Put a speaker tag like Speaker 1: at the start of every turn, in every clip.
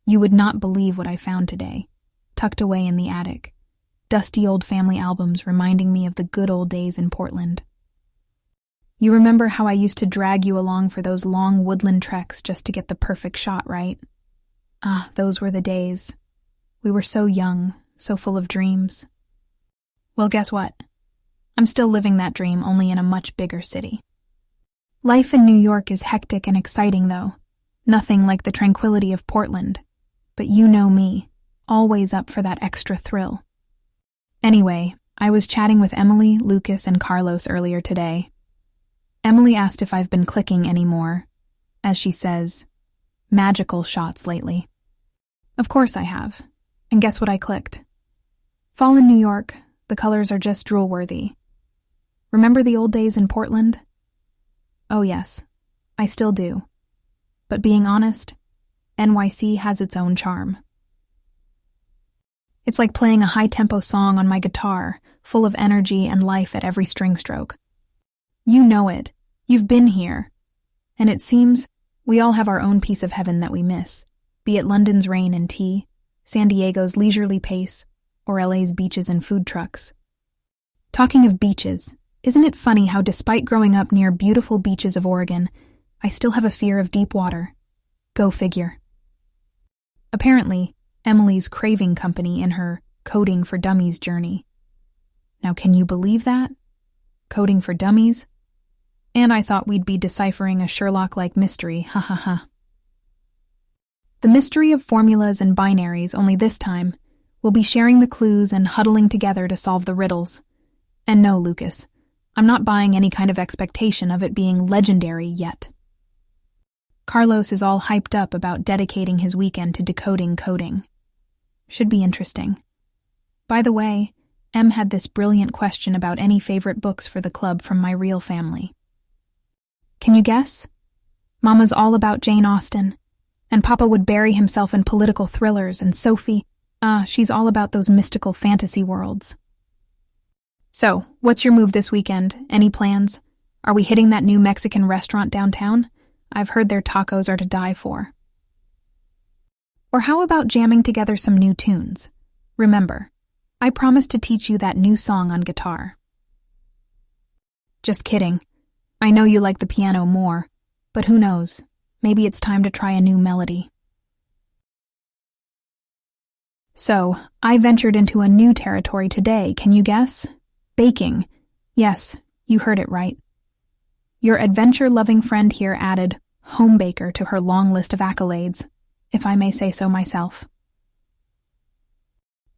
Speaker 1: You would not believe what I found today, tucked away in the attic. Dusty old family albums reminding me of the good old days in Portland. You remember how I used to drag you along for those long woodland treks just to get the perfect shot, right? Ah, those were the days. We were so young, so full of dreams. Well, guess what? I'm still living that dream, only in a much bigger city. Life in New York is hectic and exciting, though. Nothing like the tranquility of Portland. But you know me, always up for that extra thrill. Anyway, I was chatting with Emily, Lucas, and Carlos earlier today. Emily asked if I've been clicking any more, as she says, magical shots lately. Of course I have. And guess what I clicked? Fall in New York, the colors are just drool-worthy. Remember the old days in Portland? Oh yes, I still do. But being honest, NYC has its own charm. It's like playing a high-tempo song on my guitar, full of energy and life at every string stroke. You know it. You've been here. And it seems we all have our own piece of heaven that we miss, be it London's rain and tea, San Diego's leisurely pace, or LA's beaches and food trucks. Talking of beaches, isn't it funny how despite growing up near beautiful beaches of Oregon, I still have a fear of deep water? Go figure. Apparently, Emily's craving company in her Coding for Dummies journey. Now can you believe that? Coding for Dummies? And I thought we'd be deciphering a Sherlock-like mystery, ha ha ha. The mystery of formulas and binaries, only this time, we'll be sharing the clues and huddling together to solve the riddles. And no, Lucas, I'm not buying any kind of expectation of it being legendary yet. Carlos is all hyped up about dedicating his weekend to decoding coding. Should be interesting. By the way, Em had this brilliant question about any favorite books for the club from my real family. Can you guess? Mama's all about Jane Austen, and Papa would bury himself in political thrillers, and Sophie, she's all about those mystical fantasy worlds. So, what's your move this weekend? Any plans? Are we hitting that new Mexican restaurant downtown? I've heard their tacos are to die for. Or how about jamming together some new tunes? Remember, I promised to teach you that new song on guitar. Just kidding. I know you like the piano more, but who knows? Maybe it's time to try a new melody. So, I ventured into a new territory today, can you guess? Baking. Yes, you heard it right. Your adventure-loving friend here added home baker to her long list of accolades, if I may say so myself.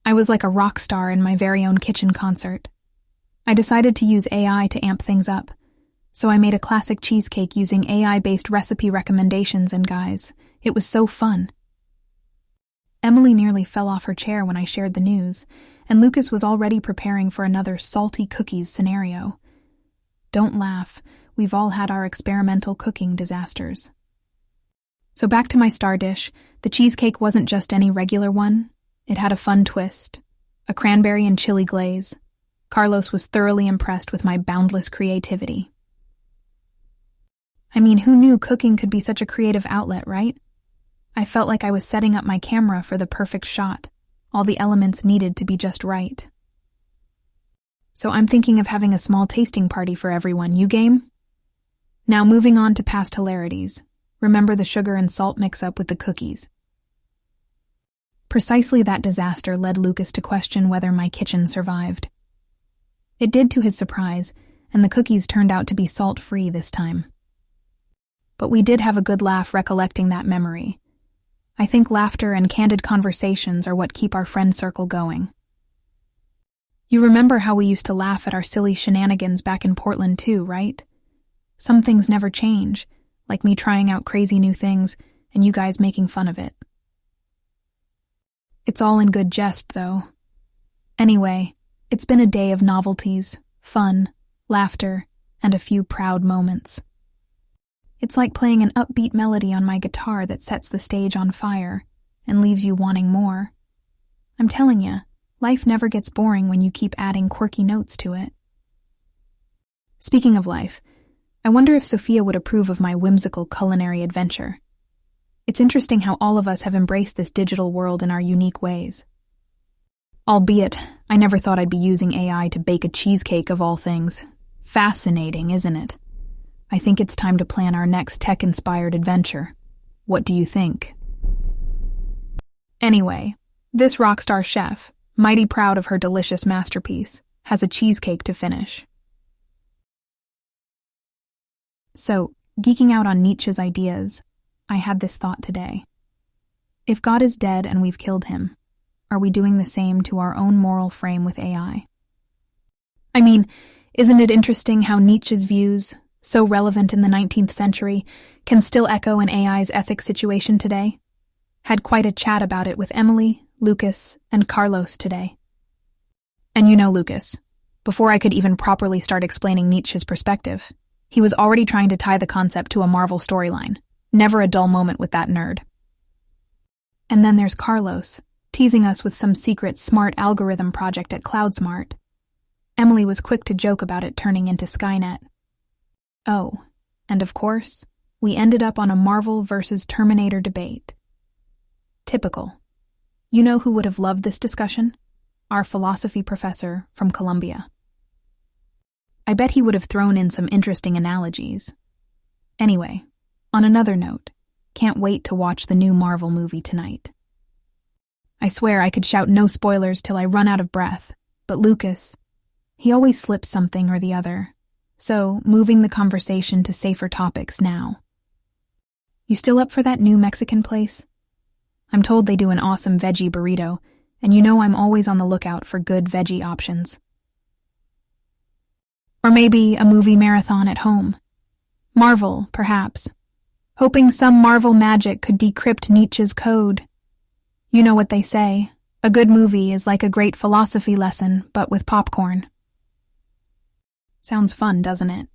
Speaker 1: I was like a rock star in my very own kitchen concert. I decided to use AI to amp things up, so I made a classic cheesecake using AI-based recipe recommendations, and guys, it was so fun. Emily nearly fell off her chair when I shared the news, and Lucas was already preparing for another salty cookies scenario. Don't laugh, we've all had our experimental cooking disasters. So back to my star dish, the cheesecake wasn't just any regular one. It had a fun twist, a cranberry and chili glaze. Carlos was thoroughly impressed with my boundless creativity. I mean, who knew cooking could be such a creative outlet, right? I felt like I was setting up my camera for the perfect shot, all the elements needed to be just right. So I'm thinking of having a small tasting party for everyone. You game? Now moving on to past hilarities. Remember the sugar and salt mix-up with the cookies. Precisely that disaster led Lucas to question whether my kitchen survived. It did to his surprise, and the cookies turned out to be salt-free this time. But we did have a good laugh recollecting that memory. I think laughter and candid conversations are what keep our friend circle going. You remember how we used to laugh at our silly shenanigans back in Portland too, right? Some things never change, like me trying out crazy new things and you guys making fun of it. It's all in good jest, though. Anyway, it's been a day of novelties, fun, laughter, and a few proud moments. It's like playing an upbeat melody on my guitar that sets the stage on fire and leaves you wanting more. I'm telling you, life never gets boring when you keep adding quirky notes to it. Speaking of life, I wonder if Sophia would approve of my whimsical culinary adventure. It's interesting how all of us have embraced this digital world in our unique ways. Albeit, I never thought I'd be using AI to bake a cheesecake of all things. Fascinating, isn't it? I think it's time to plan our next tech-inspired adventure. What do you think? Anyway, this rockstar chef, mighty proud of her delicious masterpiece, has a cheesecake to finish. So, geeking out on Nietzsche's ideas, I had this thought today. If God is dead and we've killed him, are we doing the same to our own moral frame with AI? I mean, isn't it interesting how Nietzsche's views, so relevant in the 19th century, can still echo in AI's ethics situation today? Had quite a chat about it with Emily, Lucas, and Carlos today. And you know Lucas, before I could even properly start explaining Nietzsche's perspective, he was already trying to tie the concept to a Marvel storyline. Never a dull moment with that nerd. And then there's Carlos, teasing us with some secret smart algorithm project at CloudSmart. Emily was quick to joke about it turning into Skynet. Oh, and of course, we ended up on a Marvel versus Terminator debate. Typical. You know who would have loved this discussion? Our philosophy professor from Columbia. I bet he would have thrown in some interesting analogies. Anyway, on another note, can't wait to watch the new Marvel movie tonight. I swear I could shout no spoilers till I run out of breath, but Lucas, he always slips something or the other, so moving the conversation to safer topics now. You still up for that new Mexican place? I'm told they do an awesome veggie burrito, and you know I'm always on the lookout for good veggie options. Or maybe a movie marathon at home. Marvel, perhaps. Hoping some Marvel magic could decrypt Nietzsche's code. You know what they say, a good movie is like a great philosophy lesson, but with popcorn. Sounds fun, doesn't it?